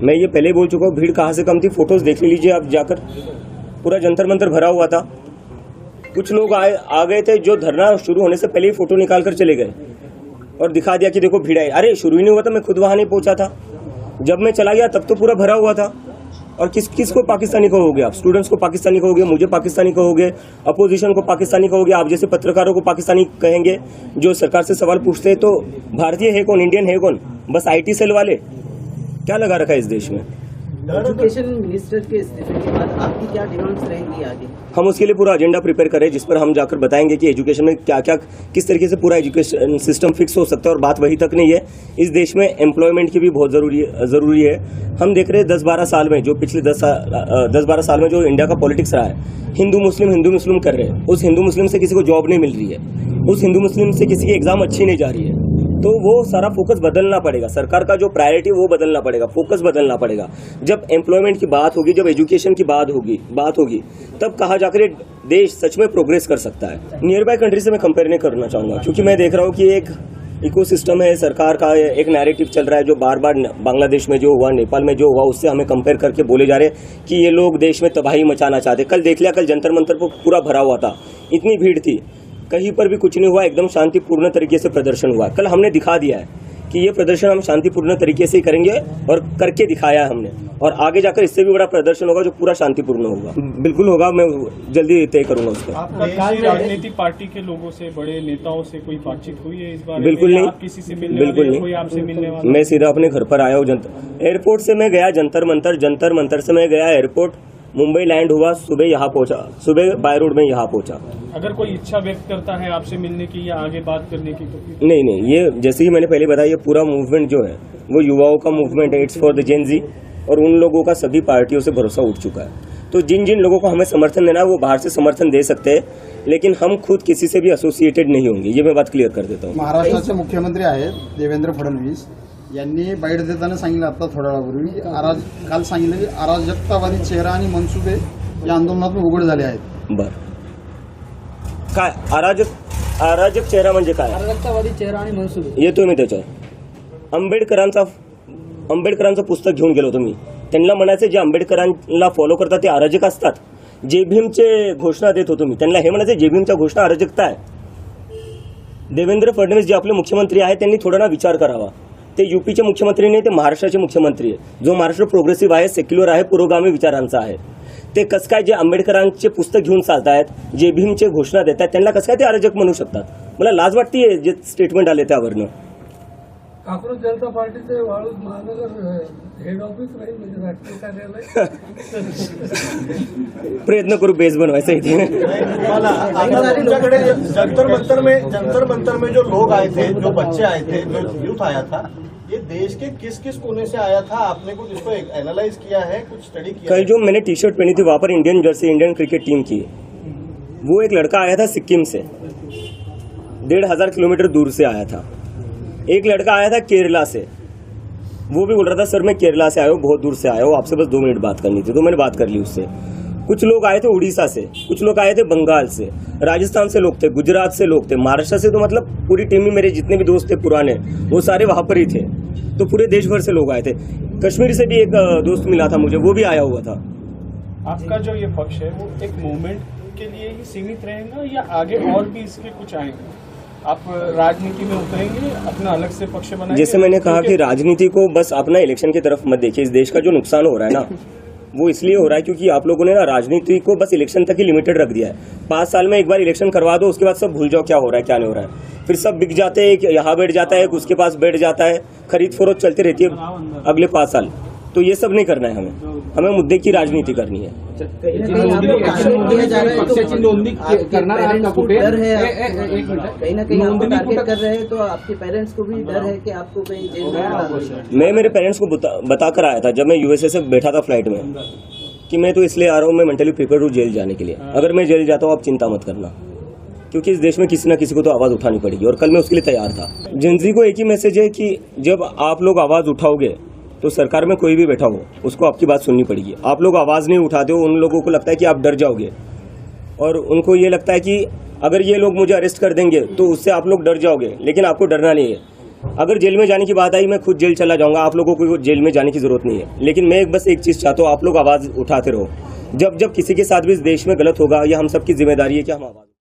मैं ये पहले बोल चुका हूँ, भीड़ कहाँ से कम थी, फोटोज देख लीजिए आप जाकर, पूरा जंतर मंतर भरा हुआ था। कुछ लोग आ गए थे जो धरना शुरू होने से पहले ही फोटो निकाल कर चले गए और दिखा दिया कि देखो भीड़ है। अरे शुरू ही नहीं हुआ था, मैं खुद वहां नहीं पहुंचा था। जब मैं चला गया तब तो पूरा भरा हुआ था। और किस को पाकिस्तानी कहोगे आप? स्टूडेंट्स को पाकिस्तानी कहोगे, मुझे पाकिस्तानी कहोगे, अपोजिशन को पाकिस्तानी कहोगे, आप जैसे पत्रकारों को पाकिस्तानी कहेंगे जो सरकार से सवाल पूछते हैं। तो भारतीय है कौन, इंडियन है कौन? बस IT सेल वाले। क्या लगा रखा है इस देश में? एजुकेशन मिनिस्टर के इस्तीफे के बाद आपकी क्या डिमांड्स रहेंगी आगे? हम उसके लिए पूरा एजेंडा प्रिपेयर करें, जिस पर हम जाकर बताएंगे कि एजुकेशन में क्या क्या, किस तरीके से पूरा एजुकेशन सिस्टम फिक्स हो सकता है। और बात वही तक नहीं है, इस देश में एम्प्लॉयमेंट की भी बहुत जरूरी है। हम देख रहे हैं 10-12 साल में, जो पिछले 10-12 साल में जो इंडिया का पॉलिटिक्स रहा है, हिंदू मुस्लिम कर रहे हैं। उस हिंदू मुस्लिम से किसी को जॉब नहीं मिल रही है, उस हिंदू मुस्लिम से किसी की एग्जाम अच्छी नहीं जा रही है। तो वो सारा फोकस बदलना पड़ेगा, सरकार का जो प्रायोरिटी वो बदलना पड़ेगा, फोकस बदलना पड़ेगा। जब एम्प्लॉयमेंट की बात होगी, जब एजुकेशन की बात होगी, तब कहाँ जाकर देश सच में प्रोग्रेस कर सकता है। नियर बाय कंट्री से मैं कंपेयर नहीं करना चाहूँगा, क्योंकि मैं देख रहा हूँ कि एक इकोसिस्टम है, सरकार का एक नैरेटिव चल रहा है जो बार बार बांग्लादेश में जो हुआ, नेपाल में जो हुआ, उससे हमें कंपेयर करके बोले जा रहे हैं कि ये लोग देश में तबाही मचाना चाहते। कल देख लिया, कल जंतर मंतर पर पूरा भरा हुआ था, इतनी भीड़ थी, कहीं पर भी कुछ नहीं हुआ, एकदम शांतिपूर्ण तरीके से प्रदर्शन हुआ। कल हमने दिखा दिया है कि ये प्रदर्शन हम शांतिपूर्ण तरीके से ही करेंगे और करके दिखाया है हमने। और आगे जाकर इससे भी बड़ा प्रदर्शन होगा जो पूरा शांतिपूर्ण होगा। बिल्कुल होगा, मैं जल्दी तय करूंगा उसका। राजनीतिक पार्टी के लोगों से, बड़े नेताओं से कोई बातचीत हुई है इस बारे में? बिल्कुल नहीं, किसी से मिलने बिल्कुल नहीं, कोई आपसे मिलने वाला? मैं सीधा अपने घर पर आया हूँ। एयरपोर्ट से मैं गया जंतर मंतर से मैं गया एयरपोर्ट, मुंबई लैंड हुआ, सुबह यहाँ पहुंचा, सुबह बाय रोड में यहाँ पहुंचा। अगर कोई इच्छा व्यक्त करता है आपसे मिलने की या आगे बात करने की तो? नहीं, ये जैसे ही मैंने पहले बताया, ये पूरा मूवमेंट जो है वो युवाओं का मूवमेंट है, इट्स फॉर द जेन जी। और उन लोगों का सभी पार्टियों से भरोसा उठ चुका है। तो जिन लोगों को हमें समर्थन देना है वो बाहर से समर्थन दे सकते हैं, लेकिन हम खुद किसी से भी असोसिएटेड नहीं होंगे, ये मैं बात क्लियर कर देता हूँ। महाराष्ट्राचे मुख्यमंत्री आहेत देवेंद्र फडणवीस यांनी बाईट देताना सांगितलं, आता थोड्या वेळापूर्वी काल सांगितलं की अराजकतावादी चेहरा आणि मनसुबे या आंदोलनातून उघड झाले आहेत। बरं, काय अराजक चेहरा म्हणजे काय? अराजकतावादी चेहरा आणि मनसुबे येतो मी त्याच्यावर। आंबेडकरांचं पुस्तक घेऊन गेलो होतो मी। त्यांना म्हणायचं जे आंबेडकरांना फॉलो करतात ते अराजक असतात। जे भीमचे घोषणा देत होतो मी, त्यांना हे म्हणायचं जे भीमच्या घोषणा अराजकता आहे। देवेंद्र फडणवीस जे आपले मुख्यमंत्री आहेत त्यांनी थोडा ना विचार करावा। ते यूपीचे मुख्यमंत्री नाही, ते महाराष्ट्राचे मुख्यमंत्री आहे, जो महाराष्ट्र प्रोग्रेसिव्ह आहे, सेक्युलर आहे, पुरोगामी विचारांचा आहे। ते कसं काय जे आंबेडकरांचे पुस्तक घेऊन चालतायत, जे भीमचे घोषणा देतात, त्यांना कसं काय ते अराजक म्हणू शकतात? मला लाज वाटते जे स्टेटमेंट आले त्यावरनं। काँग्रेस जनता पार्टीचे वाळूज महानगर हेड ऑफिस राहील म्हणजे राष्ट्रीय कार्यालय। प्रयत्न करू बेस बनवायचा इथे। जंतर मंतर में जो लोग आए थे, जो बच्चे आए थे, जो यूथ आया था, ये देश के किस किस कोने से आया था? आपने कुछ इसको एनालाइज किया है, कुछ स्टडी किया? कल जो मैंने टी शर्ट पहनी थी वहां पर Indian Jersey, Indian cricket team की, वो एक लड़का आया था सिक्किम से, 1500 किलोमीटर दूर से आया था। एक लड़का आया था केरला से, वो भी बोल रहा था सर मैं केरला से आया हूँ, बहुत दूर से आया हूँ, आपसे बस 2 मिनट बात करनी थी। तो मैंने बात कर ली उससे। कुछ लोग आए थे उड़ीसा से, कुछ लोग आए थे बंगाल से, राजस्थान से लोग थे, गुजरात से लोग थे, महाराष्ट्र से, तो मतलब पूरी टीम में मेरे जितने भी दोस्त थे पुराने, वो सारे वहां पर ही थे। तो पूरे देश भर से लोग आए थे। कश्मीर से भी एक दोस्त मिला था मुझे, वो भी आया हुआ था। आपका जो ये पक्ष है वो एक मूवमेंट के लिए ही सीमित रहेगा या आगे और भी इसके कुछ आएंगे? आप राजनीति में उतरेंगे, अपना अलग से पक्ष बनाएंगे? जैसे मैंने कहा कि राजनीति को बस अपना इलेक्शन की तरफ मत देखिए। इस देश का जो नुकसान हो रहा है ना, वो इसलिए हो रहा है क्योंकि आप लोगों ने ना राजनीति को बस इलेक्शन तक ही लिमिटेड रख दिया है। 5 साल में एक बार इलेक्शन करवा दो, उसके बाद सब भूल जाओ क्या हो रहा है क्या नहीं हो रहा है। फिर सब बिक जाते हैं, यहाँ बैठ जाता है, उसके पास बैठ जाता है, खरीद फरोख्त चलती रहती है अगले 5 साल। तो ये सब नहीं करना है हमें मुद्दे की राजनीति करनी है। कहीं ना कहीं आपको टारगेट कर रहे हैं, तो आपके पेरेंट्स को भी डर है कि आपको कहीं जेल में? मैं मेरे पेरेंट्स को बता कर आया था जब मैं यूएसए से बैठा था फ्लाइट में कि मैं तो इसलिए आ रहा हूँ, मैं मेंटली प्रिपेयर हूँ जेल जाने के लिए। अगर मैं जेल जाता हूँ आप चिंता मत करना, क्योंकि इस देश में किसी न किसी को तो आवाज उठानी पड़ेगी और कल मैं उसके लिए तैयार था। जेनजी को एक ही मैसेज है कि जब आप लोग आवाज उठाओगे तो सरकार में कोई भी बैठा हो उसको आपकी बात सुननी पड़ेगी। आप लोग आवाज नहीं उठाते हो, उन लोगों को लगता है कि आप डर जाओगे, और उनको ये लगता है कि अगर ये लोग मुझे अरेस्ट कर देंगे तो उससे आप लोग डर जाओगे, लेकिन आपको डरना नहीं है। अगर जेल में जाने की बात आई, मैं खुद जेल चला जाऊंगा, आप लोगों को जेल में जाने की जरूरत नहीं है। लेकिन मैं बस एक चीज चाहता हूँ, आप लोग आवाज उठाते रहो। जब जब किसी के साथ भी इस देश में गलत होगा, यह हम सबकी जिम्मेदारी है कि हम आवाज